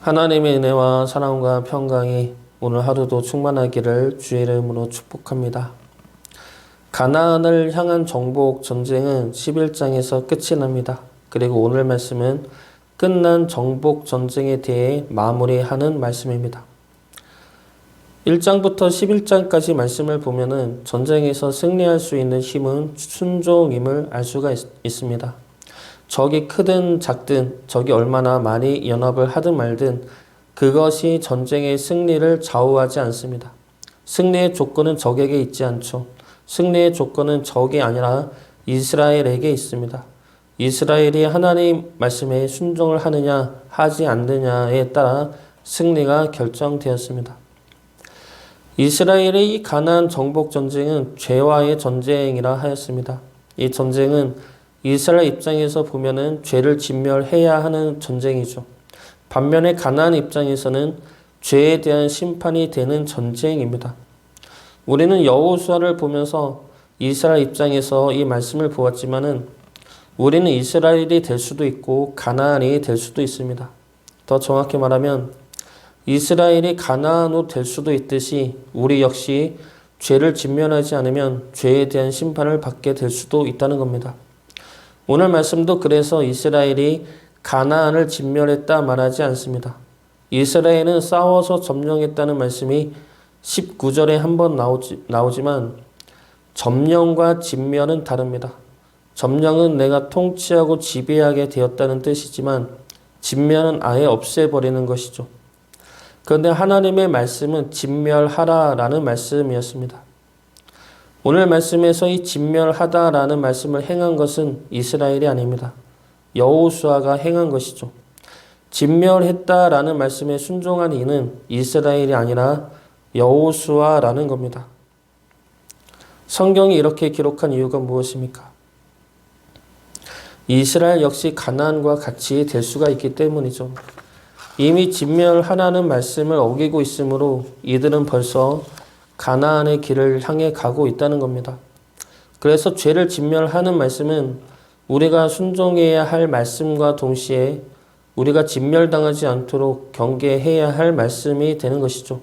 하나님의 은혜와 사랑과 평강이 오늘 하루도 충만하기를 주의 이름으로 축복합니다. 가나안을 향한 정복 전쟁은 11장에서 끝이 납니다. 그리고 오늘 말씀은 끝난 정복 전쟁에 대해 마무리하는 말씀입니다. 1장부터 11장까지 말씀을 보면은 전쟁에서 승리할 수 있는 힘은 순종임을 알 수가 있습니다. 적이 크든 작든 적이 얼마나 많이 연합을 하든 말든 그것이 전쟁의 승리를 좌우하지 않습니다. 승리의 조건은 적에게 있지 않죠. 승리의 조건은 적이 아니라 이스라엘에게 있습니다. 이스라엘이 하나님 말씀에 순종을 하느냐 하지 않느냐에 따라 승리가 결정되었습니다. 이스라엘의 이 가나안 정복 전쟁은 죄와의 전쟁이라 하였습니다. 이 전쟁은 이스라엘 입장에서 보면은 죄를 진멸해야 하는 전쟁이죠. 반면에 가나안 입장에서는 죄에 대한 심판이 되는 전쟁입니다. 우리는 여호수아를 보면서 이스라엘 입장에서 이 말씀을 보았지만은 우리는 이스라엘이 될 수도 있고 가나안이 될 수도 있습니다. 더 정확히 말하면 이스라엘이 가나안으로 될 수도 있듯이 우리 역시 죄를 진멸하지 않으면 죄에 대한 심판을 받게 될 수도 있다는 겁니다. 오늘 말씀도 그래서 이스라엘이 가나안을 진멸했다 말하지 않습니다. 이스라엘은 싸워서 점령했다는 말씀이 19절에 한번 나오지만 점령과 진멸은 다릅니다. 점령은 내가 통치하고 지배하게 되었다는 뜻이지만 진멸은 아예 없애버리는 것이죠. 그런데 하나님의 말씀은 진멸하라라는 말씀이었습니다. 오늘 말씀에서 이 진멸하다라는 말씀을 행한 것은 이스라엘이 아닙니다. 여호수아가 행한 것이죠. 진멸했다라는 말씀에 순종한 이는 이스라엘이 아니라 여호수아라는 겁니다. 성경이 이렇게 기록한 이유가 무엇입니까? 이스라엘 역시 가나안과 같이 될 수가 있기 때문이죠. 이미 진멸하라는 말씀을 어기고 있으므로 이들은 벌써 가나안의 길을 향해 가고 있다는 겁니다. 그래서 죄를 진멸하는 말씀은 우리가 순종해야 할 말씀과 동시에 우리가 진멸당하지 않도록 경계해야 할 말씀이 되는 것이죠.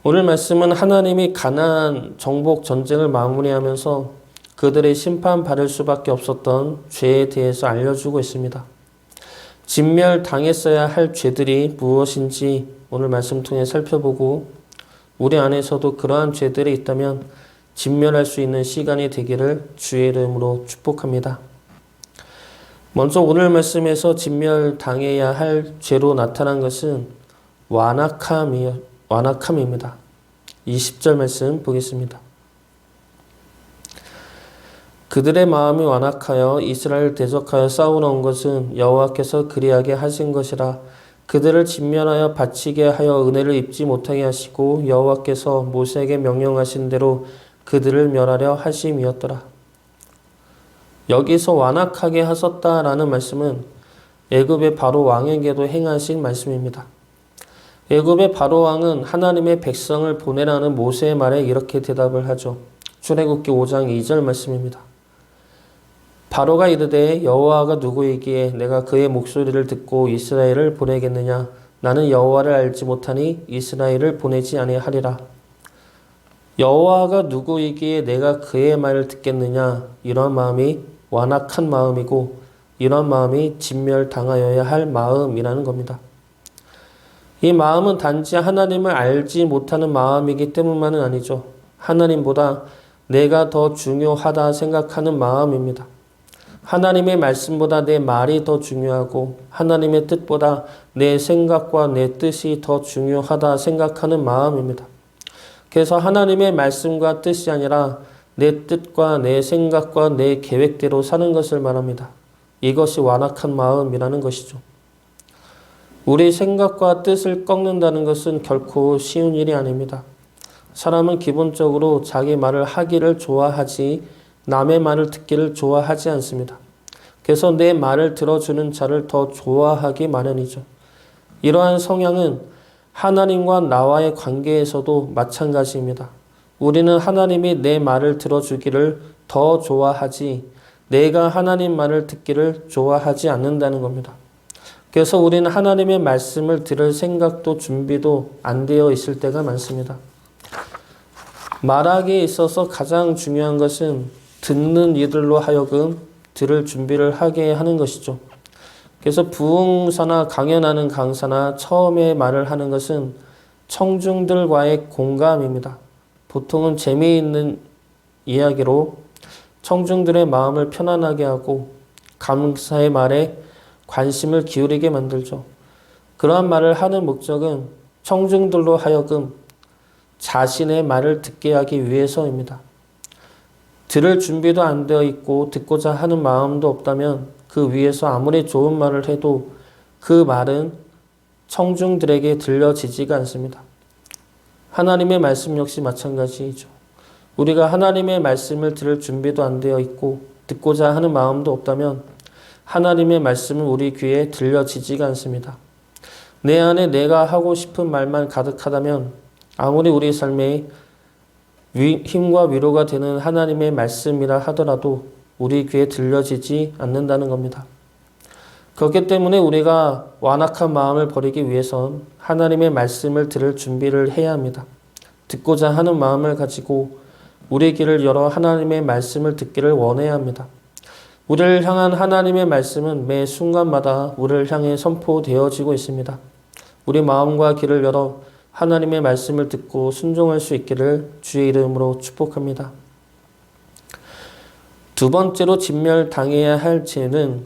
오늘 말씀은 하나님이 가나안 정복 전쟁을 마무리하면서 그들의 심판받을 수밖에 없었던 죄에 대해서 알려주고 있습니다. 진멸당했어야 할 죄들이 무엇인지 오늘 말씀 통해 살펴보고 우리 안에서도 그러한 죄들이 있다면 진멸할 수 있는 시간이 되기를 주의 이름으로 축복합니다. 먼저 오늘 말씀에서 진멸당해야 할 죄로 나타난 것은 완악함입니다. 20절 말씀 보겠습니다. 그들의 마음이 완악하여 이스라엘 대적하여 싸우러 온 것은 여호와께서 그리하게 하신 것이라. 그들을 진멸하여 바치게 하여 은혜를 입지 못하게 하시고 여호와께서 모세에게 명령하신 대로 그들을 멸하려 하심이었더라. 여기서 완악하게 하셨다라는 말씀은 애굽의 바로 왕에게도 행하신 말씀입니다. 애굽의 바로 왕은 하나님의 백성을 보내라는 모세의 말에 이렇게 대답을 하죠. 출애굽기 5장 2절 말씀입니다. 바로가 이르되 여호와가 누구이기에 내가 그의 목소리를 듣고 이스라엘을 보내겠느냐. 나는 여호와를 알지 못하니 이스라엘을 보내지 아니하리라. 여호와가 누구이기에 내가 그의 말을 듣겠느냐. 이런 마음이 완악한 마음이고 이런 마음이 진멸당하여야 할 마음이라는 겁니다. 이 마음은 단지 하나님을 알지 못하는 마음이기 때문만은 아니죠. 하나님보다 내가 더 중요하다 생각하는 마음입니다. 하나님의 말씀보다 내 말이 더 중요하고 하나님의 뜻보다 내 생각과 내 뜻이 더 중요하다 생각하는 마음입니다. 그래서 하나님의 말씀과 뜻이 아니라 내 뜻과 내 생각과 내 계획대로 사는 것을 말합니다. 이것이 완악한 마음이라는 것이죠. 우리 생각과 뜻을 꺾는다는 것은 결코 쉬운 일이 아닙니다. 사람은 기본적으로 자기 말을 하기를 좋아하지 남의 말을 듣기를 좋아하지 않습니다. 그래서 내 말을 들어주는 자를 더 좋아하기 마련이죠. 이러한 성향은 하나님과 나와의 관계에서도 마찬가지입니다. 우리는 하나님이 내 말을 들어주기를 더 좋아하지 내가 하나님 말을 듣기를 좋아하지 않는다는 겁니다. 그래서 우리는 하나님의 말씀을 들을 생각도 준비도 안 되어 있을 때가 많습니다. 말하기에 있어서 가장 중요한 것은 듣는 이들로 하여금 들을 준비를 하게 하는 것이죠. 그래서 부흥사나 강연하는 강사나 처음에 말을 하는 것은 청중들과의 공감입니다. 보통은 재미있는 이야기로 청중들의 마음을 편안하게 하고 강사의 말에 관심을 기울이게 만들죠. 그러한 말을 하는 목적은 청중들로 하여금 자신의 말을 듣게 하기 위해서입니다. 들을 준비도 안 되어 있고 듣고자 하는 마음도 없다면 그 위에서 아무리 좋은 말을 해도 그 말은 청중들에게 들려지지가 않습니다. 하나님의 말씀 역시 마찬가지이죠. 우리가 하나님의 말씀을 들을 준비도 안 되어 있고 듣고자 하는 마음도 없다면 하나님의 말씀은 우리 귀에 들려지지가 않습니다. 내 안에 내가 하고 싶은 말만 가득하다면 아무리 우리 삶에 힘과 위로가 되는 하나님의 말씀이라 하더라도 우리 귀에 들려지지 않는다는 겁니다. 그렇기 때문에 우리가 완악한 마음을 버리기 위해선 하나님의 말씀을 들을 준비를 해야 합니다. 듣고자 하는 마음을 가지고 우리 귀를 열어 하나님의 말씀을 듣기를 원해야 합니다. 우리를 향한 하나님의 말씀은 매 순간마다 우리를 향해 선포되어지고 있습니다. 우리 마음과 귀를 열어 하나님의 말씀을 듣고 순종할 수 있기를 주의 이름으로 축복합니다. 두 번째로 진멸당해야 할 죄는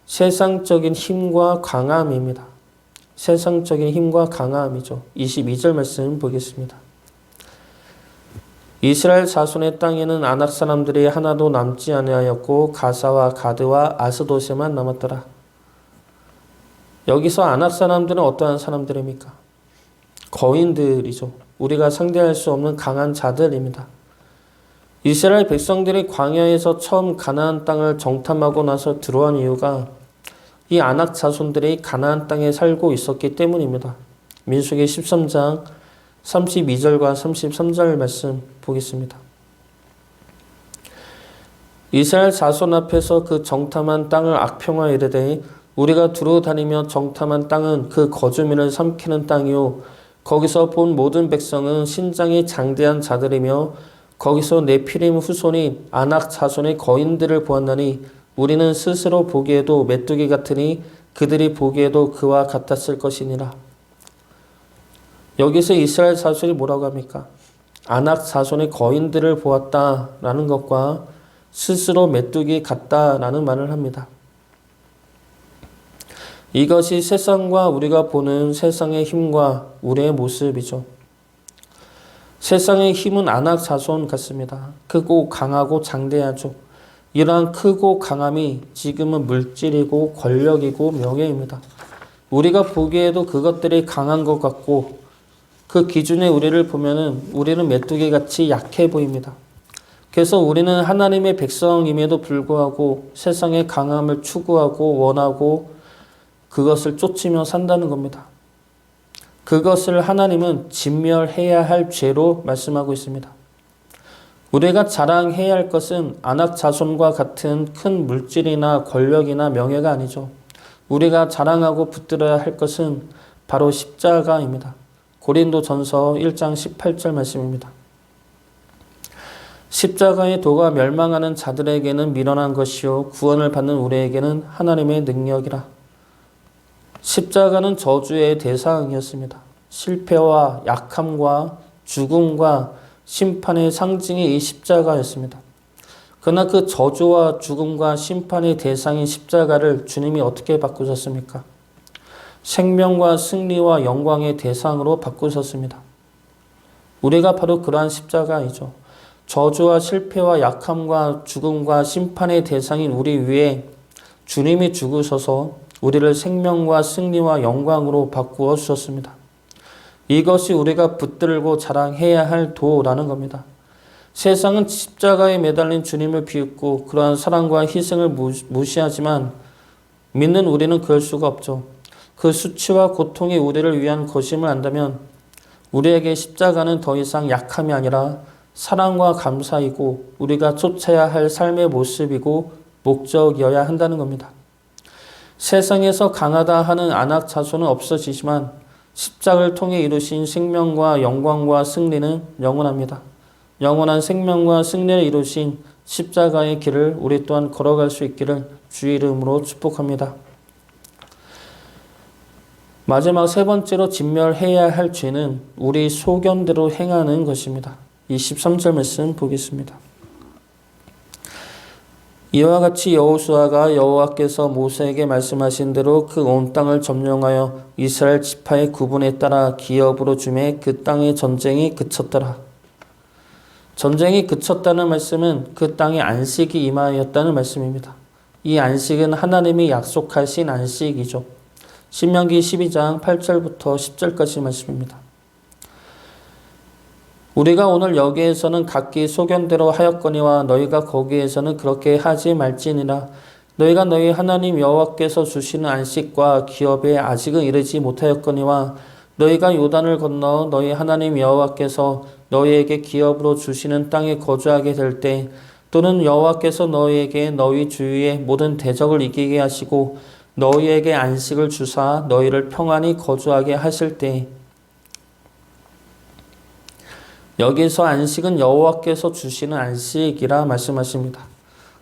세상적인 힘과 강함입니다. 세상적인 힘과 강함이죠. 22절 말씀 보겠습니다. 이스라엘 자손의 땅에는 아낙 사람들이 하나도 남지 아니하였고 가사와 가드와 아스도세만 남았더라. 여기서 아낙 사람들은 어떠한 사람들입니까? 거인들이죠. 우리가 상대할 수 없는 강한 자들입니다. 이스라엘 백성들이 광야에서 처음 가나안 땅을 정탐하고 나서 들어온 이유가 이 아낙 자손들이 가나안 땅에 살고 있었기 때문입니다. 민수기 13장 32절과 33절 말씀 보겠습니다. 이스라엘 자손 앞에서 그 정탐한 땅을 악평하 이르되 우리가 두루 다니며 정탐한 땅은 그 거주민을 삼키는 땅이요 거기서 본 모든 백성은 신장이 장대한 자들이며 거기서 네피림 후손이 아낙 자손의 거인들을 보았나니 우리는 스스로 보기에도 메뚜기 같으니 그들이 보기에도 그와 같았을 것이니라. 여기서 이스라엘 자손이 뭐라고 합니까? 아낙 자손의 거인들을 보았다라는 것과 스스로 메뚜기 같다라는 말을 합니다. 이것이 세상과 우리가 보는 세상의 힘과 우리의 모습이죠. 세상의 힘은 아낙 자손 같습니다. 크고 강하고 장대하죠. 이러한 크고 강함이 지금은 물질이고 권력이고 명예입니다. 우리가 보기에도 그것들이 강한 것 같고 그 기준에 우리를 보면은 우리는 메뚜기같이 약해 보입니다. 그래서 우리는 하나님의 백성임에도 불구하고 세상의 강함을 추구하고 원하고 그것을 쫓으며 산다는 겁니다. 그것을 하나님은 진멸해야 할 죄로 말씀하고 있습니다. 우리가 자랑해야 할 것은 아낙 자손과 같은 큰 물질이나 권력이나 명예가 아니죠. 우리가 자랑하고 붙들어야 할 것은 바로 십자가입니다. 고린도전서 1장 18절 말씀입니다. 십자가의 도가 멸망하는 자들에게는 미련한 것이요 구원을 받는 우리에게는 하나님의 능력이라. 십자가는 저주의 대상이었습니다. 실패와 약함과 죽음과 심판의 상징이 이 십자가였습니다. 그러나 그 저주와 죽음과 심판의 대상인 십자가를 주님이 어떻게 바꾸셨습니까? 생명과 승리와 영광의 대상으로 바꾸셨습니다. 우리가 바로 그러한 십자가이죠. 저주와 실패와 약함과 죽음과 심판의 대상인 우리 위에 주님이 죽으셔서 우리를 생명과 승리와 영광으로 바꾸어 주셨습니다. 이것이 우리가 붙들고 자랑해야 할 도라는 겁니다. 세상은 십자가에 매달린 주님을 비웃고 그러한 사랑과 희생을 무시하지만 믿는 우리는 그럴 수가 없죠. 그 수치와 고통이 우리를 위한 것임을 안다면 우리에게 십자가는 더 이상 약함이 아니라 사랑과 감사이고 우리가 쫓아야 할 삶의 모습이고 목적이어야 한다는 겁니다. 세상에서 강하다 하는 안악 자손은 없어지지만 십자가를 통해 이루신 생명과 영광과 승리는 영원합니다. 영원한 생명과 승리를 이루신 십자가의 길을 우리 또한 걸어갈 수 있기를 주의 이름으로 축복합니다. 마지막 세 번째로 진멸해야 할 죄는 우리 소견대로 행하는 것입니다. 23절 말씀 보겠습니다. 이와 같이 여호수아가 여호와께서 모세에게 말씀하신 대로 그 온 땅을 점령하여 이스라엘 지파의 구분에 따라 기업으로 주매 그 땅의 전쟁이 그쳤더라. 전쟁이 그쳤다는 말씀은 그 땅에 안식이 임하였다는 말씀입니다. 이 안식은 하나님이 약속하신 안식이죠. 신명기 12장 8절부터 10절까지 말씀입니다. 우리가 오늘 여기에서는 각기 소견대로 하였거니와 너희가 거기에서는 그렇게 하지 말지니라. 너희가 너희 하나님 여호와께서 주시는 안식과 기업에 아직은 이르지 못하였거니와 너희가 요단을 건너 너희 하나님 여호와께서 너희에게 기업으로 주시는 땅에 거주하게 될 때 또는 여호와께서 너희에게 너희 주위의 모든 대적을 이기게 하시고 너희에게 안식을 주사 너희를 평안히 거주하게 하실 때 여기서 안식은 여호와께서 주시는 안식이라 말씀하십니다.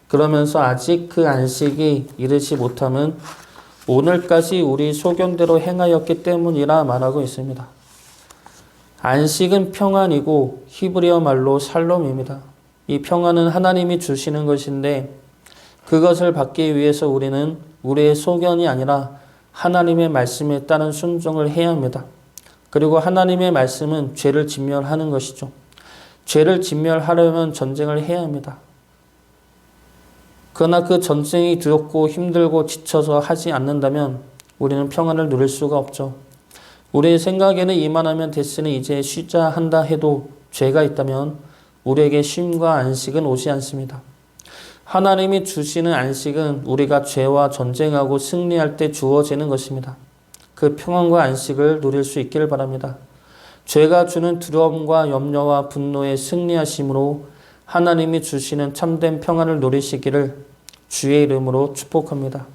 그러면서 아직 그 안식이 이르지 못함은 오늘까지 우리 소견대로 행하였기 때문이라 말하고 있습니다. 안식은 평안이고 히브리어 말로 샬롬입니다. 이 평안은 하나님이 주시는 것인데 그것을 받기 위해서 우리는 우리의 소견이 아니라 하나님의 말씀에 따른 순종을 해야 합니다. 그리고 하나님의 말씀은 죄를 진멸하는 것이죠. 죄를 진멸하려면 전쟁을 해야 합니다. 그러나 그 전쟁이 두렵고 힘들고 지쳐서 하지 않는다면 우리는 평안을 누릴 수가 없죠. 우리의 생각에는 이만하면 됐으니 이제 쉬자 한다 해도 죄가 있다면 우리에게 쉼과 안식은 오지 않습니다. 하나님이 주시는 안식은 우리가 죄와 전쟁하고 승리할 때 주어지는 것입니다. 그 평안과 안식을 누릴 수 있기를 바랍니다. 죄가 주는 두려움과 염려와 분노에 승리하심으로 하나님이 주시는 참된 평안을 누리시기를 주의 이름으로 축복합니다.